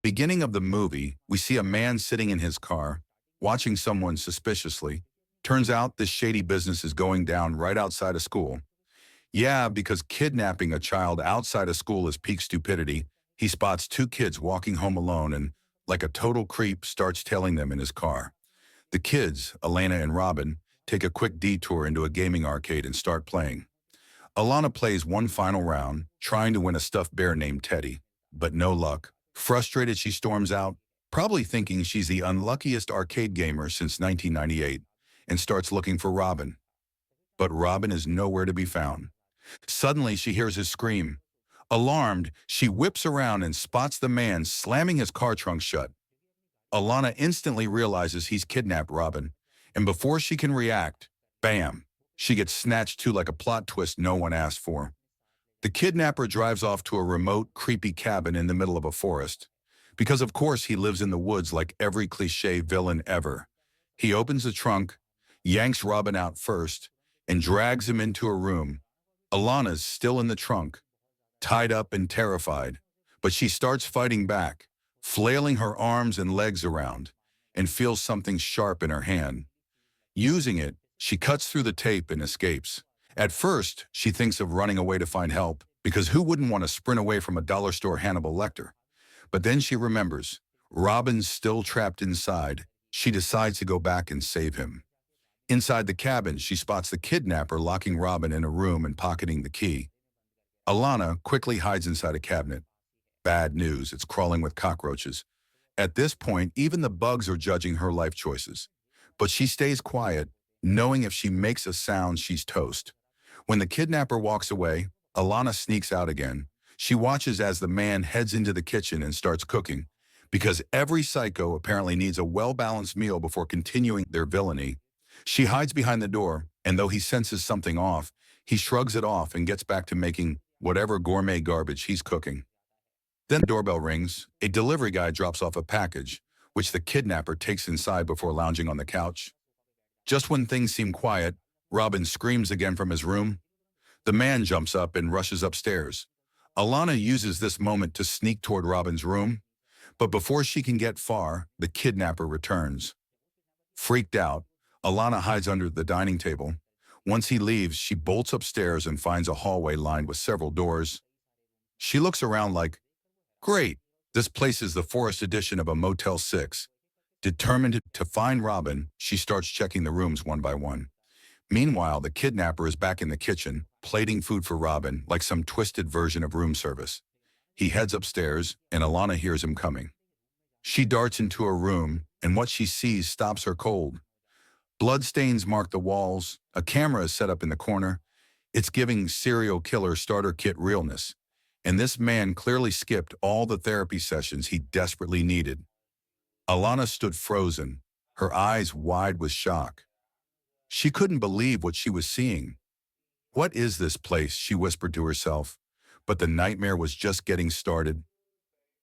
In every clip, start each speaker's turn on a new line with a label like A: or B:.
A: Beginning of the movie, we see a man sitting in his car, watching someone suspiciously. Turns out this shady business is going down right outside of school. Yeah, because kidnapping a child outside of school is peak stupidity. He spots two kids walking home alone and, like a total creep, starts tailing them in his car. The kids, Alana and Rabin, take a quick detour into a gaming arcade and start playing. Alana plays one final round, trying to win a stuffed bear named Teddy, but no luck. Frustrated, she storms out, probably thinking she's the unluckiest arcade gamer since 1998, and starts looking for Rabin. But Rabin is nowhere to be found. Suddenly, she hears his scream. Alarmed, she whips around and spots the man slamming his car trunk shut. Alana instantly realizes he's kidnapped Rabin, and before she can react, bam, she gets snatched to like a plot twist no one asked for. The kidnapper drives off to a remote, creepy cabin in the middle of a forest. Because of course he lives in the woods like every cliché villain ever. He opens the trunk, yanks Rabin out first, and drags him into a room. Alana's still in the trunk, tied up and terrified, but she starts fighting back, flailing her arms and legs around, and feels something sharp in her hand. Using it, she cuts through the tape and escapes. At first, she thinks of running away to find help, because who wouldn't want to sprint away from a dollar store Hannibal Lecter? But then she remembers, Rabin's still trapped inside. She decides to go back and save him. Inside the cabin, she spots the kidnapper locking Rabin in a room and pocketing the key. Alana quickly hides inside a cabinet. Bad news, it's crawling with cockroaches. At this point, even the bugs are judging her life choices. But she stays quiet, knowing if she makes a sound, she's toast. When the kidnapper walks away, Alana sneaks out again. She watches as the man heads into the kitchen and starts cooking, because every psycho apparently needs a well-balanced meal before continuing their villainy. She hides behind the door, and though he senses something off, he shrugs it off and gets back to making whatever gourmet garbage he's cooking. Then the doorbell rings. A delivery guy drops off a package, which the kidnapper takes inside before lounging on the couch. Just when things seem quiet, Rabin screams again from his room. The man jumps up and rushes upstairs. Alana uses this moment to sneak toward Rabin's room, but before she can get far, the kidnapper returns. Freaked out, Alana hides under the dining table. Once he leaves, she bolts upstairs and finds a hallway lined with several doors. She looks around like, great, this place is the forest edition of a Motel 6. Determined to find Rabin, she starts checking the rooms one by one. Meanwhile, the kidnapper is back in the kitchen, plating food for Rabin like some twisted version of room service. He heads upstairs, and Alana hears him coming. She darts into her room, and what she sees stops her cold. Bloodstains mark the walls, a camera is set up in the corner. It's giving serial killer starter kit realness, and this man clearly skipped all the therapy sessions he desperately needed. Alana stood frozen, her eyes wide with shock. She couldn't believe what she was seeing. What is this place, she whispered to herself, but the nightmare was just getting started.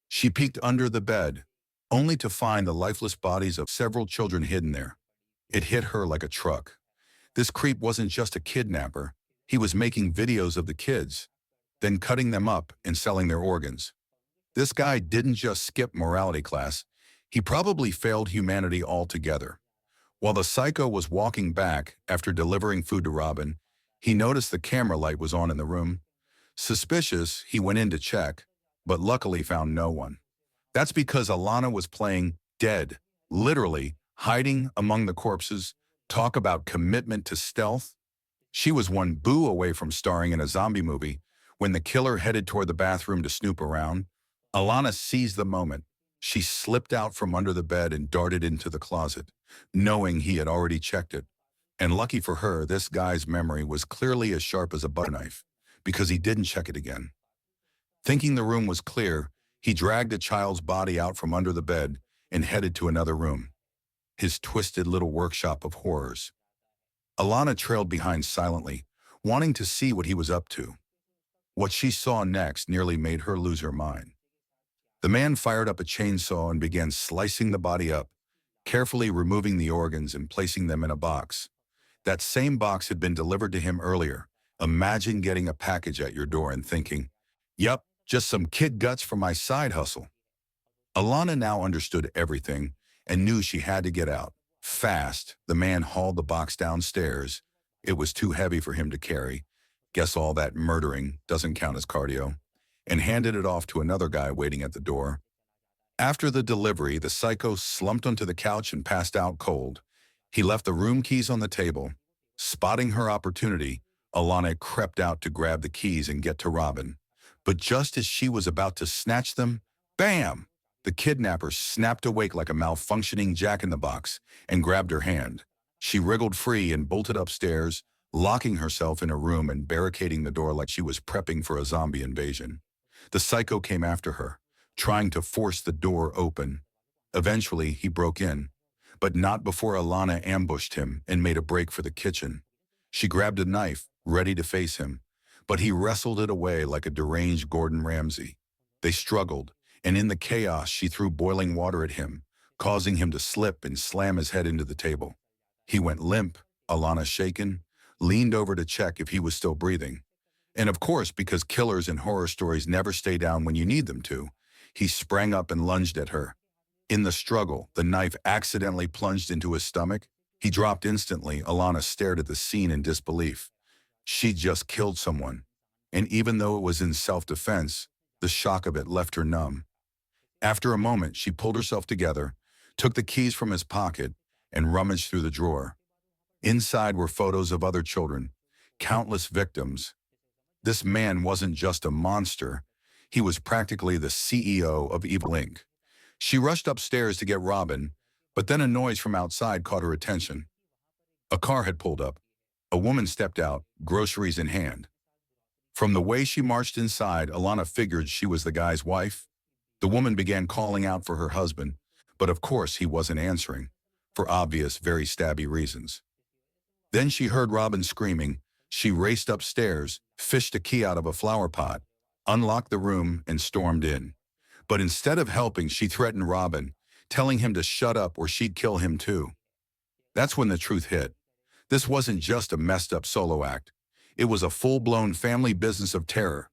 A: She peeked under the bed, only to find the lifeless bodies of several children hidden there. It hit her like a truck. This creep wasn't just a kidnapper. He was making videos of the kids, then cutting them up and selling their organs. This guy didn't just skip morality class. He probably failed humanity altogether. While the psycho was walking back after delivering food to Rabin, he noticed the camera light was on in the room. Suspicious, he went in to check, but luckily found no one. That's because Alana was playing dead, literally hiding among the corpses. Talk about commitment to stealth. She was one boo away from starring in a zombie movie. When the killer headed toward the bathroom to snoop around, Alana seized the moment. She slipped out from under the bed and darted into the closet, knowing he had already checked it. And lucky for her, this guy's memory was clearly as sharp as a butter knife, because he didn't check it again. Thinking the room was clear, he dragged the child's body out from under the bed and headed to another room, his twisted little workshop of horrors. Alana trailed behind silently, wanting to see what he was up to. What she saw next nearly made her lose her mind. The man fired up a chainsaw and began slicing the body up, carefully removing the organs and placing them in a box. That same box had been delivered to him earlier. Imagine getting a package at your door and thinking, "Yup, just some kid guts for my side hustle." Alana now understood everything and knew she had to get out. Fast, the man hauled the box downstairs. It was too heavy for him to carry. Guess all that murdering doesn't count as cardio. And handed it off to another guy waiting at the door. After the delivery, the psycho slumped onto the couch and passed out cold. He left the room keys on the table. Spotting her opportunity, Alana crept out to grab the keys and get to Rabin. But just as she was about to snatch them, bam! The kidnapper snapped awake like a malfunctioning jack-in-the-box and grabbed her hand. She wriggled free and bolted upstairs, locking herself in a room and barricading the door like she was prepping for a zombie invasion. The psycho came after her, trying to force the door open. Eventually, he broke in, but not before Alana ambushed him and made a break for the kitchen. She grabbed a knife, ready to face him, but he wrestled it away like a deranged Gordon Ramsay. They struggled, and in the chaos, she threw boiling water at him, causing him to slip and slam his head into the table. He went limp, Alana shaken, leaned over to check if he was still breathing. And of course, because killers in horror stories never stay down when you need them to, he sprang up and lunged at her. In the struggle, the knife accidentally plunged into his stomach. He dropped instantly. Alana stared at the scene in disbelief. She just killed someone. And even though it was in self-defense, the shock of it left her numb. After a moment, she pulled herself together, took the keys from his pocket, and rummaged through the drawer. Inside were photos of other children, countless victims. This man wasn't just a monster. He was practically the CEO of Evil Inc. She rushed upstairs to get Rabin, but then a noise from outside caught her attention. A car had pulled up. A woman stepped out, groceries in hand. From the way she marched inside, Alana figured she was the guy's wife. The woman began calling out for her husband, but of course he wasn't answering, for obvious, very stabby reasons. Then she heard Rabin screaming. She raced upstairs, fished a key out of a flower pot, unlocked the room, and stormed in. But instead of helping, she threatened Rabin, telling him to shut up or she'd kill him too. That's when the truth hit. This wasn't just a messed up solo act. It was a full-blown family business of terror.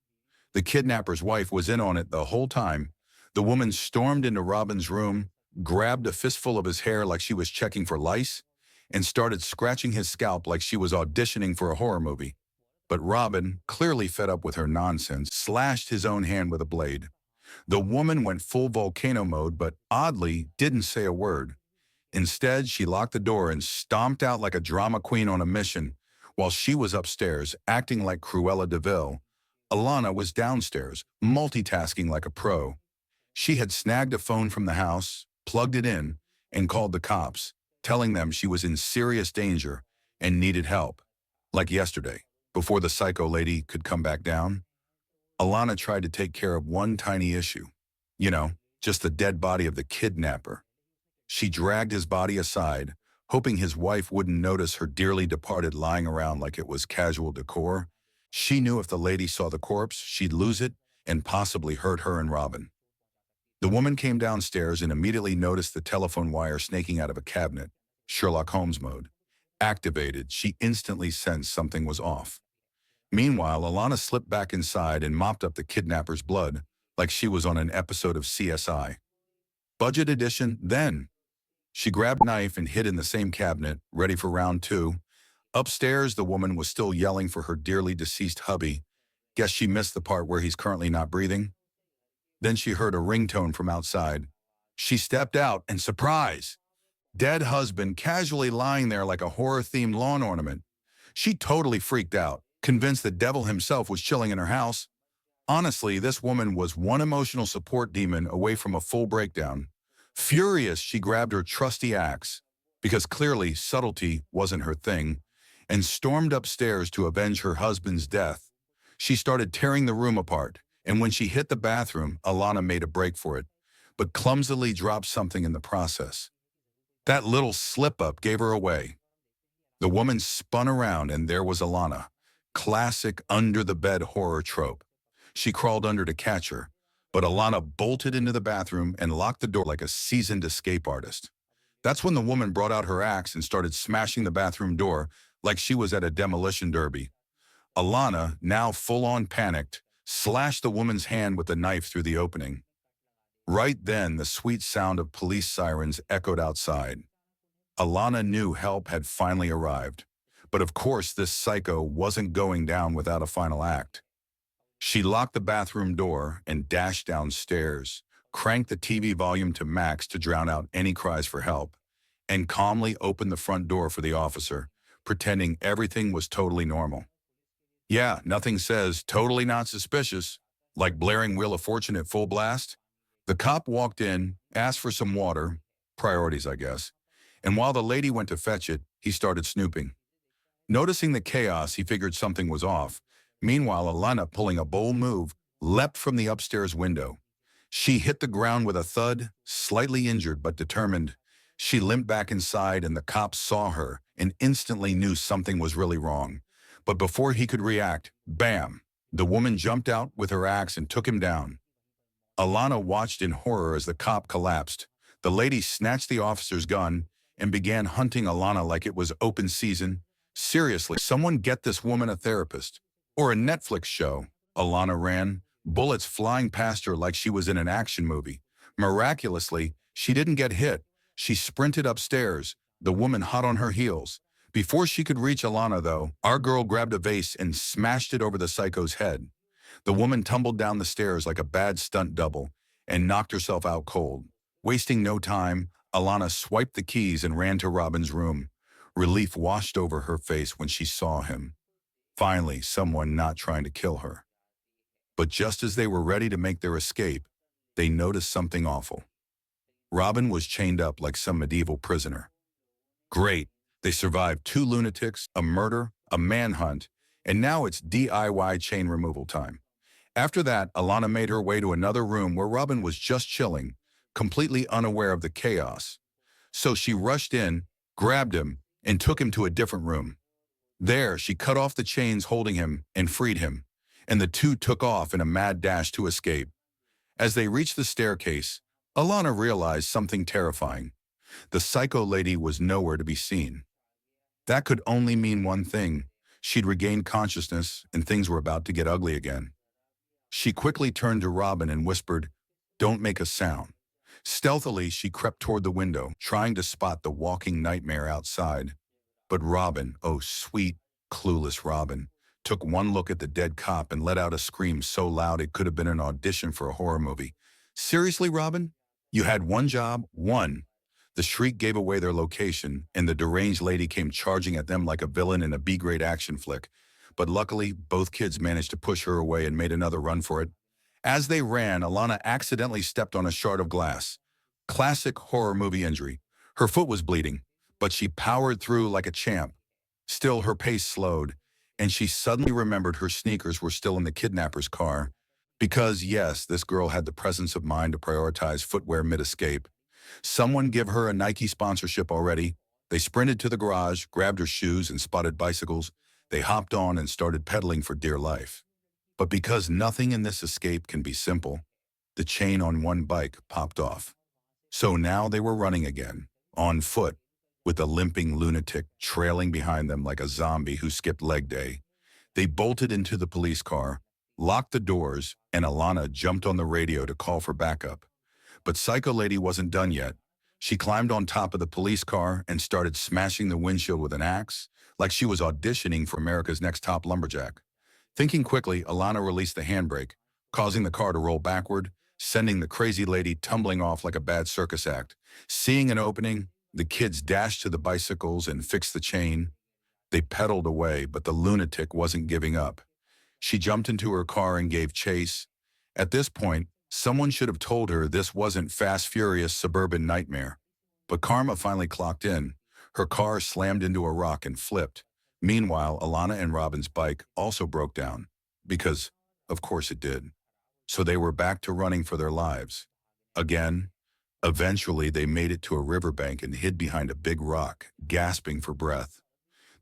A: The kidnapper's wife was in on it the whole time. The woman stormed into Rabin's room, grabbed a fistful of his hair like she was checking for lice, and started scratching his scalp like she was auditioning for a horror movie. But Rabin, clearly fed up with her nonsense, slashed his own hand with a blade. The woman went full volcano mode, but oddly didn't say a word. Instead, she locked the door and stomped out like a drama queen on a mission. While she was upstairs, acting like Cruella de Vil, Alana was downstairs, multitasking like a pro. She had snagged a phone from the house, plugged it in, and called the cops, telling them she was in serious danger and needed help. Like yesterday, before the psycho lady could come back down, Alana tried to take care of one tiny issue. Just the dead body of the kidnapper. She dragged his body aside, hoping his wife wouldn't notice her dearly departed lying around like it was casual decor. She knew if the lady saw the corpse, she'd lose it and possibly hurt her and Rabin. The woman came downstairs and immediately noticed the telephone wire snaking out of a cabinet. Sherlock Holmes mode. Activated, she instantly sensed something was off. Meanwhile, Alana slipped back inside and mopped up the kidnapper's blood like she was on an episode of CSI. Budget edition, then. She grabbed a knife and hid in the same cabinet, ready for round two. Upstairs, the woman was still yelling for her dearly deceased hubby. Guess she missed the part where he's currently not breathing. Then she heard a ringtone from outside. She stepped out and surprise! Dead husband casually lying there like a horror-themed lawn ornament. She totally freaked out, convinced the devil himself was chilling in her house. Honestly, this woman was one emotional support demon away from a full breakdown. Furious, she grabbed her trusty axe, because clearly subtlety wasn't her thing, and stormed upstairs to avenge her husband's death. She started tearing the room apart, and when she hit the bathroom, Alana made a break for it, but clumsily dropped something in the process. That little slip-up gave her away. The woman spun around, and there was Alana. Classic under-the-bed horror trope. She crawled under to catch her, but Alana bolted into the bathroom and locked the door like a seasoned escape artist. That's when the woman brought out her axe and started smashing the bathroom door like she was at a demolition derby. Alana, now full-on panicked, slashed the woman's hand with the knife through the opening. Right then, the sweet sound of police sirens echoed outside. Alana knew help had finally arrived. But of course, this psycho wasn't going down without a final act. She locked the bathroom door and dashed downstairs, cranked the TV volume to max to drown out any cries for help, and calmly opened the front door for the officer, pretending everything was totally normal. Yeah, nothing says totally not suspicious, like blaring Wheel of Fortune at full blast. The cop walked in, asked for some water, priorities I guess, and while the lady went to fetch it, he started snooping. Noticing the chaos, he figured something was off. Meanwhile, Alana, pulling a bold move, leapt from the upstairs window. She hit the ground with a thud, slightly injured but determined. She limped back inside and the cops saw her and instantly knew something was really wrong. But before he could react, bam! The woman jumped out with her axe and took him down. Alana watched in horror as the cop collapsed. The lady snatched the officer's gun and began hunting Alana like it was open season. Seriously, someone get this woman a therapist. Or a Netflix show. Alana ran, bullets flying past her like she was in an action movie. Miraculously, she didn't get hit. She sprinted upstairs, the woman hot on her heels. Before she could reach Alana, though, our girl grabbed a vase and smashed it over the psycho's head. The woman tumbled down the stairs like a bad stunt double and knocked herself out cold. Wasting no time, Alana swiped the keys and ran to Robin's room. Relief washed over her face when she saw him. Finally, someone not trying to kill her. But just as they were ready to make their escape, they noticed something awful. Robin was chained up like some medieval prisoner. Great, they survived 2 lunatics, a murder, a manhunt, and now it's DIY chain removal time. After that, Alana made her way to another room where Robin was just chilling, completely unaware of the chaos. So she rushed in, grabbed him, and took him to a different room. There, she cut off the chains holding him and freed him, and the two took off in a mad dash to escape. As they reached the staircase, Alana realized something terrifying. The psycho lady was nowhere to be seen. That could only mean one thing. She'd regained consciousness, and things were about to get ugly again. She quickly turned to Robin and whispered, "Don't make a sound." Stealthily, she crept toward the window, trying to spot the walking nightmare outside. But Robin, oh sweet, clueless Robin, took one look at the dead cop and let out a scream so loud it could have been an audition for a horror movie. "Seriously, Robin? You had one job? One." The shriek gave away their location, and the deranged lady came charging at them like a villain in a B-grade action flick. But luckily, both kids managed to push her away and made another run for it. As they ran, Alana accidentally stepped on a shard of glass. Classic horror movie injury. Her foot was bleeding, but she powered through like a champ. Still, her pace slowed, and she suddenly remembered her sneakers were still in the kidnapper's car. Because, yes, this girl had the presence of mind to prioritize footwear mid-escape. Someone give her a Nike sponsorship already. They sprinted to the garage, grabbed her shoes, and spotted bicycles. They hopped on and started pedaling for dear life. But because nothing in this escape can be simple, the chain on one bike popped off. So now they were running again, on foot, with a limping lunatic trailing behind them like a zombie who skipped leg day. They bolted into the police car, locked the doors, and Alana jumped on the radio to call for backup. But Psycho Lady wasn't done yet. She climbed on top of the police car and started smashing the windshield with an axe, like she was auditioning for America's Next Top Lumberjack. Thinking quickly, Alana released the handbrake, causing the car to roll backward, sending the crazy lady tumbling off like a bad circus act. Seeing an opening, the kids dashed to the bicycles and fixed the chain. They pedaled away, but the lunatic wasn't giving up. She jumped into her car and gave chase. At this point, someone should have told her this wasn't Fast Furious suburban nightmare. But karma finally clocked in. Her car slammed into a rock and flipped. Meanwhile, Alana and Robin's bike also broke down. Because, of course it did. So they were back to running for their lives. Again. Eventually, they made it to a riverbank and hid behind a big rock, gasping for breath.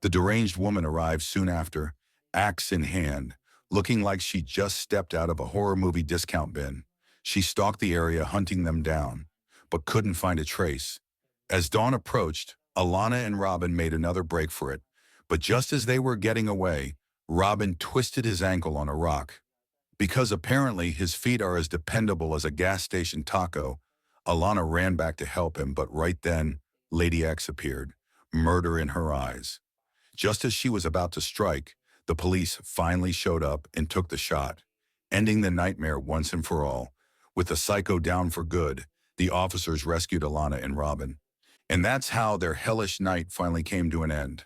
A: The deranged woman arrived soon after, axe in hand, looking like she just stepped out of a horror movie discount bin. She stalked the area hunting them down, but couldn't find a trace. As dawn approached, Alana and Robin made another break for it, but just as they were getting away, Robin twisted his ankle on a rock. Because apparently his feet are as dependable as a gas station taco, Alana ran back to help him, but right then, Lady X appeared, murder in her eyes. Just as she was about to strike, the police finally showed up and took the shot, ending the nightmare once and for all. With the psycho down for good, the officers rescued Alana and Robin. And that's how their hellish night finally came to an end.